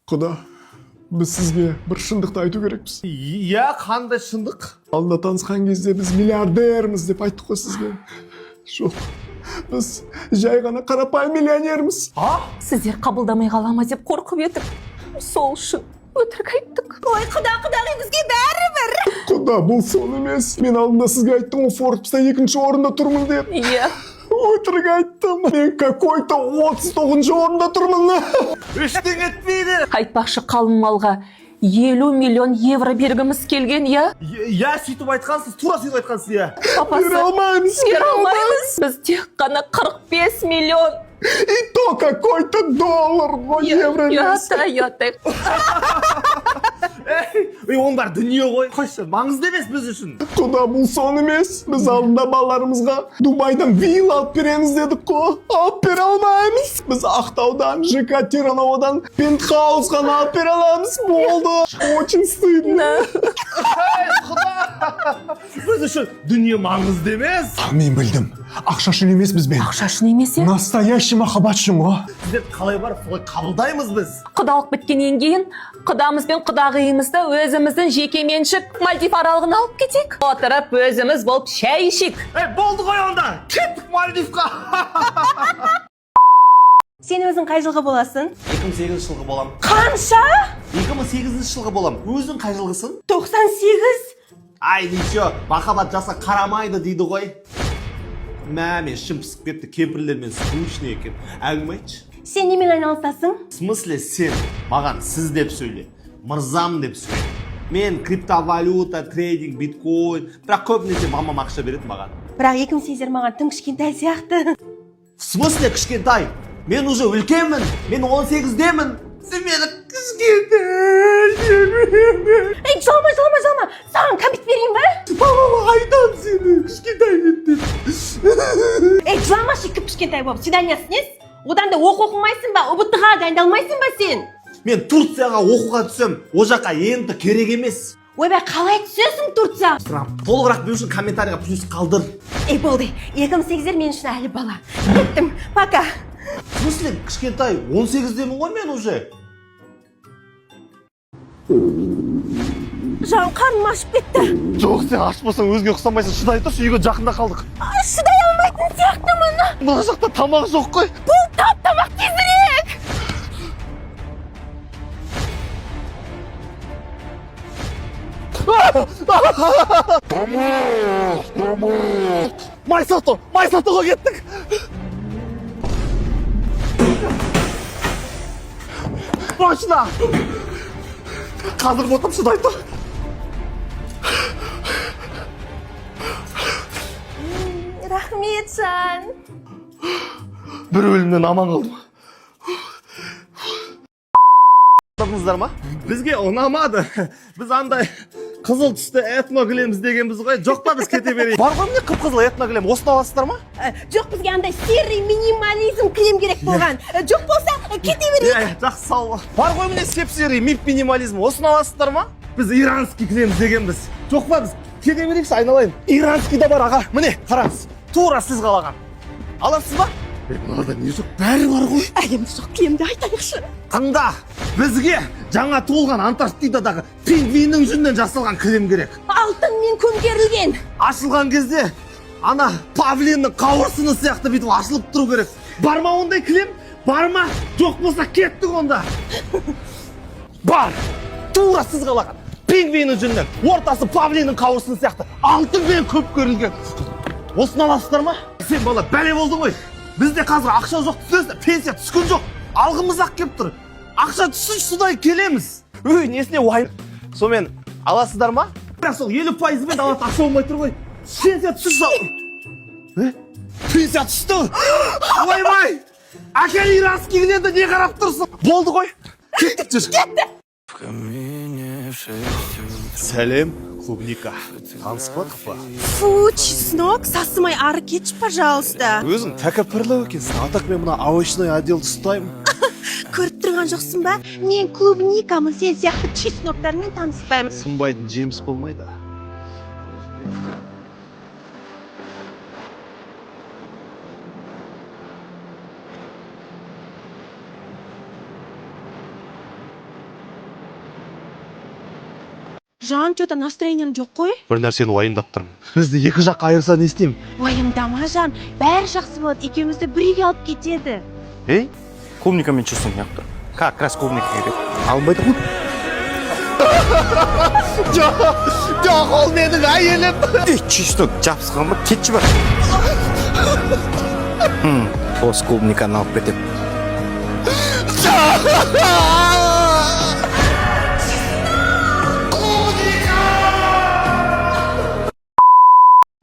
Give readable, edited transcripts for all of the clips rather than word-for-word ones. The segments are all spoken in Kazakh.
Құда, біз сізге бір шындықты айту керекпіз. Иә, қандай шындық? Алдында танысқан кезде біз миллиардерміз деп айттық қой сізге. Жоқ, біз жай ғана қарапайым миллионерміз. Сіздер қабылдамай қала ма деп қорқып едік. Сол үшін өтірік айттық. Ой, құда бізге бәрібір. Құда, бұл сон емес. Мен алдында сізге айттым ғой, Форбста 2-ші орында тұрмын деп. Иә. Өтірік айттым. Мен какой-то 39-ші орында тұрмын. Ештеңе етпейді. Айтпақшы қалың малға 50 миллион евро бергіміз келген, иә? Иә, сөйтіп айтқансыз, тура сөйтіп айтқансыз, иә. Папасы, Бере алмаймыз. Біз тек қана 45 миллион. И то какой-то доллар, ғой, евро емес. Ята. Оның бәрі дүние ғой. Қойшы, маңызды емес біз үшін. Құда, бұл сон емес. Біз алдында балаларымызға Дубайдан вилла алып береміз дедік қой. Алып бере алмаймыз. Біз Ақтаудан, ЖК Терноводан пентхаус ғана алып бере аламыз. Болды. Очень стыдно. Құда, біз үшін дүние маңызды емес. Мен білдім. Ақша үшін емес бізбен. Ақша үшін емес, е? Настоящий махаббат үшін ғой. Сіздер қалай барып солай қабылдаймыз біз. Құдалық біткеннен кейін құдамыз бен құдағиымызды өзіміздің жеке меншік Мальдив аралығына алып кетейік. Отырып өзіміз болып шәй ішейік. Болды ғой онда. Кеттік Мальдивқа. Сен өзің қай жылғы боласың? 2008 жылғы болам. Қанша? 2008 жылғы болам. Өзің қай жылғысың? 98. Ай, ничего, махаббат жасқа қарамайды дейді ғой. Мен ішім пысып кетті, кемпірлермен скучный екен. Әңгіме айтшы. Сен немен айналысасың? В смысле сен маған сіз деп сөйле, мырзам деп сөйле. Мен криптовалюта, трейдинг, биткоин, бірақ көбінесе мамам ақша береді маған. Бірақ 2008 маған тым кішкентай сияқты. В смысле кішкентай? Мен уже үлкенмін, мен 18-демін. Сен мені кішкентай. Ей, жалма. Саған кәмпит берейін ба? Мамама айтам сені кішкентай деп. Ей, жыламашы кішкентай болып. Свиданиясын ес? Одан да оқымайсың ба? УБТ-ға дайындалмайсың ба сен? Мен Турцияға оқуға түсем, о жаққа енді керек емес. Ойбай, қалай түсесің Турция? Толығырақ білу үшін комментарийға плюс қалдыр. Ей, болды. 2008 мен үшін әлі бала. Кеттім, пока. В смысле кішкентай, 18-демін ғой мен уже. Жан, қарным ашып кетті. Жоқ, сен аш болсаң өзге ұқсамайсың, шыдай тұршы, үйге жақында қалдық. Шыдай алмайтын сияқты мұны. Мына жақта тамақ жоқ қой. Бұл тамақ тезірек. Майсатуға кеттік. Машина. Қазір ботам шыдай тұр. Рахмет, Жан. Бір өлімнен аман қалдым. Тұрдыңыздар ма? Бізге ұнамады. Біз андай қызыл түсті этно кілем іздегенбіз ғой. Жоқ па біз кете берейік. Бар ғой міне қып-қызыл этно кілем. Осыны аласыздар ма? Жоқ, бізге андай серый минимализм кілем керек болған. Жоқ болса, кете берейік. Жақсы, сау. Бар ғой міне сеп-серый минимализм. Осыны аласыздар ма? Біз иранский кілем іздегенбіз. Жоқ па біз кете берейікші, айналайын. Иранский да бар аға. Міне, қараңыз. Тура сіз қалаған. Аласыз ба? Мынада не жоқ, бәрі бар ғой. Әлемді жоқ кілемді айтайықшы. Тыңда, бізге жаңа туылған Антарктидадағы пингвиннің жүнінен жасалған кілем керек. Алтынмен көмкерілген. Ашылған кезде ана павлиннің қауырсыны сияқты бүйтіп ашылып тұру керек. Бар ма ондай кілем? Бар ма? Жоқ болса кеттік онда. Бар. Тура сіз қалаған. Пингвиннің жүнінен, ортасы павлиннің қауырсыны сияқты алтынмен көмкерілген. Осыны аласыздар ма? Сен бала бәле болдың ғой. Бізде қазір ақша жоқ, түсесің, пенсия түскен жоқ. Алғымыз ақ кеп тұр. Ақша түсін судай келеміз. Өй, несіне уайым. Сонымен аласыздар ма? Бірақ сол 50%-мен алатын ақша болмай тұр ғой. Пенсия түсін. Пенсия түсті. Ойбай! Әкел иранский кілемді не қарап тұрсың? Болды ғой. Кеттік жүр. Кетті. Сәлем, клубника. Таныспадық па? Фу, чеснок, сасымай ары кетші, пожалуйста. Өзің тәкаппарлау екенсің. Атақ мен мына овощной отделді ұстаймын. Көріп тұрған жоқсың ба? Мен клубникамын, сен сияқты чесноктармен таныспаймын. Сынбайтын жеміс болмайды. Жан, что-то настроением жоқ қой. Бір нәрсені уайымдап тұрмын. Бізді екі жаққа айырса не істеймін? Уайымдама, Жан. Бәрі жақсы болады. Екеумізді бірге алып кетеді. Ей, клубникамен чувством не тұр. Как раз клубника керек. Алынбайды ғой. Жоқ, ол менің әйелім. Чисто жапсыған ба? Кетші бар. Осы клубниканы алып кетем.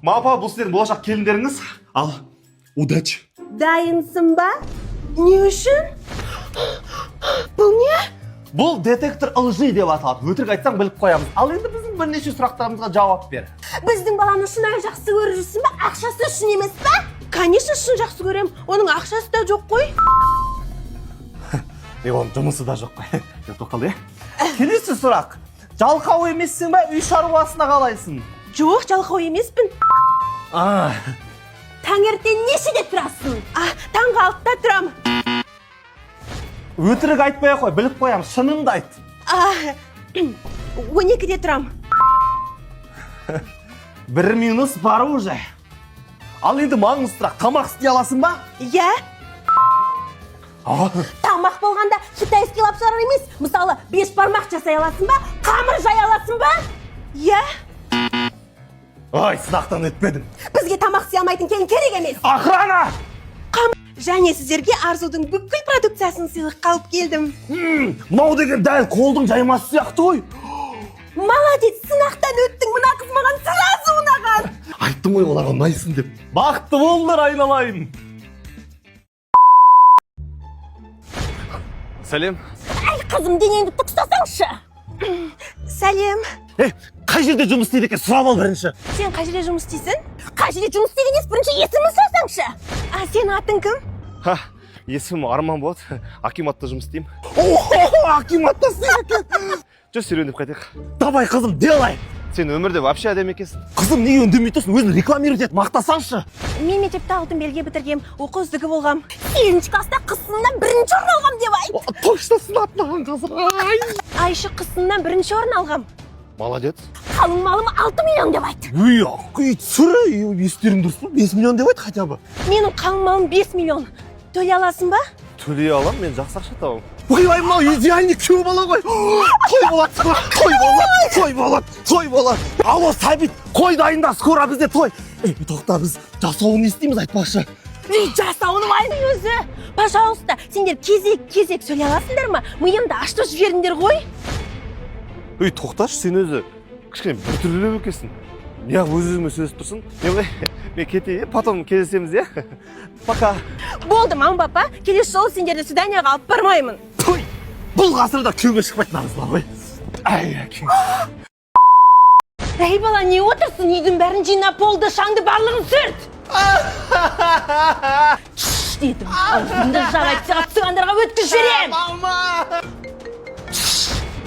Мапа, бұл сіздердің болашақ келіндеріңіз. Ал, удачи. Дайынсың ба? Не үшін? Бұл не? Бұл детектор лжи деп аталады. Өтірік айтсаң біліп қоямыз. Ал енді біздің бірнеше сұрақтарымызға жауап бер. Біздің баланы шынайы жақсы көріп жүрсің ба? Ақшасы үшін емес па? Конечно, шын жақсы көрем. Оның ақшасы да жоқ қой. Оның жұмысы да жоқ қой. Тоқтал, келесі сұрақ. Жалқау емессің ба? Үй шаруасына қалайсың? Жоқ, жалқау емеспін. Таңертең нешеде тұрасың? Таңғы 6-та тұрам. Өтірік айтпай қой, біліп қоям, шыныңды айт. 12-де тұрам. 1 минус бар уже. Ал енді маңыздырақ, тамақ істей аласың ба? Иә. Тамақ болғанда китайский лапшалар емес. Мысалы, 5 бармақ жасай аласың ба? Қамыр жай аласың ба? Иә. Ай, сынақтан өтпедім. Бізге тамақ істей алмайтын келін керек емес. Охрана! Және сіздерге Арзудың бүкіл продукциясын сыйлыққа алып келдім. Мынау деген дәл қолдың жаймасы сияқты ғой. Молодец, сынақтан өттің, мына қыз маған сразу ұнаған. Айттым ғой оларға ұнайсың деп. Бақытты болыңдар, айналайын. Сәлем. Әй, қызым, денеңді тік ұстасаңшы. Сәлем. Қай жерде жұмыс істейді екен, сұрап ал бірінші. Сен қай жерде жұмыс істейсің? Қай жерде жұмыс істеген емес, бірінші есімін сұрасаңшы. Сен атың кім? Есімім Арман болады. Акиматта жұмыс істеймін. Акиматта істейді екен. Жүр, серуендеп қайтайық. Давай, қызым, делай. Сен өмірде вообще әдемі екенсің. Қызым, неге үндемей тұрсың? Өзін рекламировать ет, мақтасаңшы. Мен мектепте алтын белге бітіргем, оқу үздігі болғам. 7-ші класста қыз сынынан 1-ші орын алғам деп айт. Точно сынады маған қазір. Айшы қыз сынынан 1-ші орын алғам. Молодец. Қалың малым 6 миллион деп айт. Түсірі, естерің дұрыс ба? 5 миллион деп айт хотя бы. Менің қалың малым 5 миллион. Төлей аласың ба? Төлей алам, мен жақсы ақша табамын. Ойбай, мынау идеальный күйеу бала ғой. Той болады. Алло, Сәбит, қой дайында, скоро бізде той. Тоқта, біз жасауын естейміз, айтпақшы. Жасауын айдың өзі. Пожалуйста, сендер кезек сөйлей аласыңдар ма? Миымды ашты жіберіңдер ғой. Тоқташы, сен өзі кішкене бір түрлі екенсің. Неғып өз-өзіме сөзіп тұрсың? Мен кетейін, потом кездесеміз, е? Пока. Болды, мама, папа, келесі жолы сендерді свиданияға алып бармаймын. Той! Бұл ғасырда күйеуге шықпайтын ағыз бар ғой. Әй бала, не отырсың? Үйдің бәрін жинап болды, шаңды барлығын сүрт. Дедім, аузымды жағайтсыға тұсығандарға өткіз жіберем.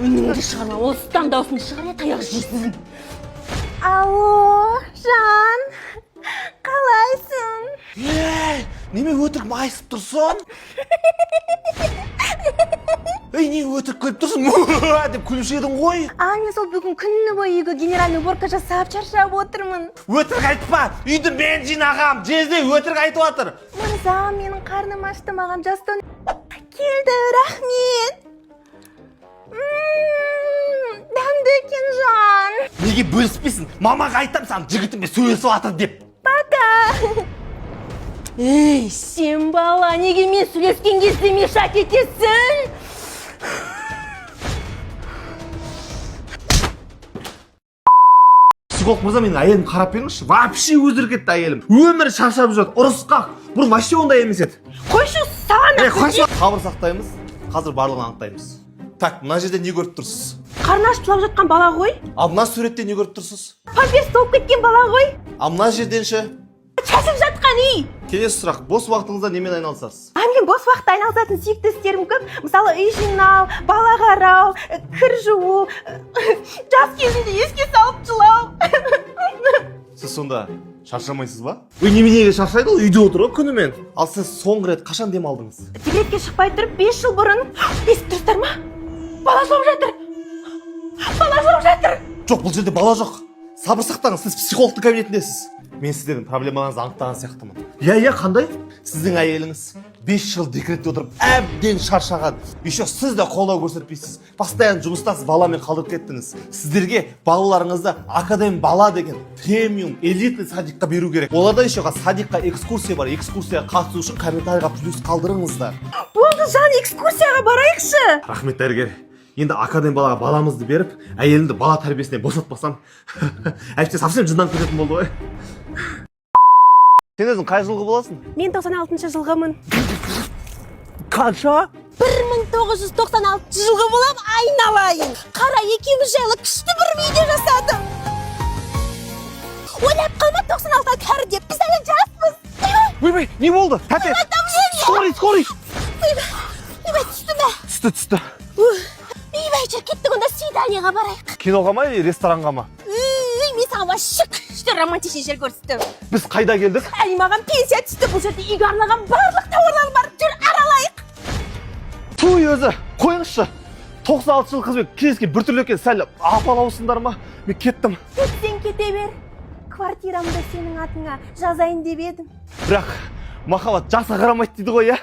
Үніңді шығарма, осыдан даусын шығарма, таяқ жейсің. Алло, Жан, қалайсың? Неме өтірік майысып тұрсын? Не өтірік күліп тұрсын? Деп күлуші едің ғой. Мен сол бүгін күнні бойы үйге генеральный уборка жасап шаршап отырмын. Өтірік айтпа, үйді мен жинағам, жезде өтірік айтып отыр. Мырза, менің қарным ашты, маған жастан келді, рахмет. Дәмді екен, Жан. Неге бөліспейсің? Мамаға айтам саған жігітіме сөйлесіп атыр деп. Пока. Ей, сен бала, неге мен сөйлескен кезде мешать етесің? Психолог мырза, менің әйелім қарап беріңізші. Вообще өздері кетті әйелім. Өмірі шаршап жүреді, ұрысқақ. Бұрын вообще ондай емес еді. Қойшы, саған қойшы. Қабыр сақтаймыз, қазір барлығын анықтаймыз. Так, мына жерде не көріп тұрсыз? Қарны ашып жылап жатқан бала ғой. Ал мына суретте не көріп тұрсыз? Памперс толып кеткен бала ғой. Ал мына жерден ше? Шашып жатқан үй. Келесі сұрақ, бос уақытыңызда немен айналысасыз? Мен бос уақытта айналысатын сүйікті істерім көп. Мысалы, үй жинау, бала қарау, кір жуу, жас кезінде еске салып жылау. Сіз сонда шаршамайсыз ба? Неменеге шаршайды, ол үйде отыр ғой күнімен. Ал сіз соңғы рет қашан демалдыңыз? Декретке шықпай тұрып 5 жыл бұрын. Естіп тұрсыздар ма? Бала жылап жатыр. Жоқ, бұл жерде бала жоқ. Сабыр сақтаңыз, сіз психологтың кабинетіндесіз. Мен сіздердің проблемаларыңызды анықтаған сияқтымын. Иә, қандай? Сіздің әйеліңіз 5 жыл декретте отырып әбден шаршаған. Еще сіз де қолдау көрсетпейсіз. Постоянно жұмыстасыз, баламен қалдырып кеттіңіз. Сіздерге балаларыңызды академ бала деген премиум элитный садикқа беру керек. Оларда еще садикқа экскурсия бар. Экскурсияға қатысу үшін комментарийға плюс қалдырыңыздар. Болды, жан, экскурсияға барайықшы. Рахмет, дәрігер. Енді академ балаға баламызды беріп, әйелімді бала тәрбиесіне босатпасам, әйтпесе совсем жындан кететін болды ғой. Сен өзің қай жылғы боласың? Мен 96 жылғымын. Қанша? 1996 жылғы болам, айналайын. Қара, екеуміз жайлы күшті бір видео жасадым. Ойлап қалма, 96-ға кәрі деп, біз әлі жаспыз. Ойбай, не болды? Тәте, скорый. Ойбай, түсті ме? Түсті. Ойбай, кеттік, онда свиданиеға барайық. Киноға ма, ресторанға ма? Мен саған шүкті романтичный жер көрсеттім. Біз қайда келдік? Әй, маған пенсия түсті, бұл жерде үйге арналған барлық тауарлар бар, жүр аралайық. Туй өзі, қойыңызшы. 96 жыл қызбен кезге біртүрлі екен, сәл апалаусыңдар ма? Мен кеттім. Сен кете бер. Квартирамды сенің атыңа жазайын деп едім. Бірақ махаббат жасқа қарамайды дейді ғой, иә?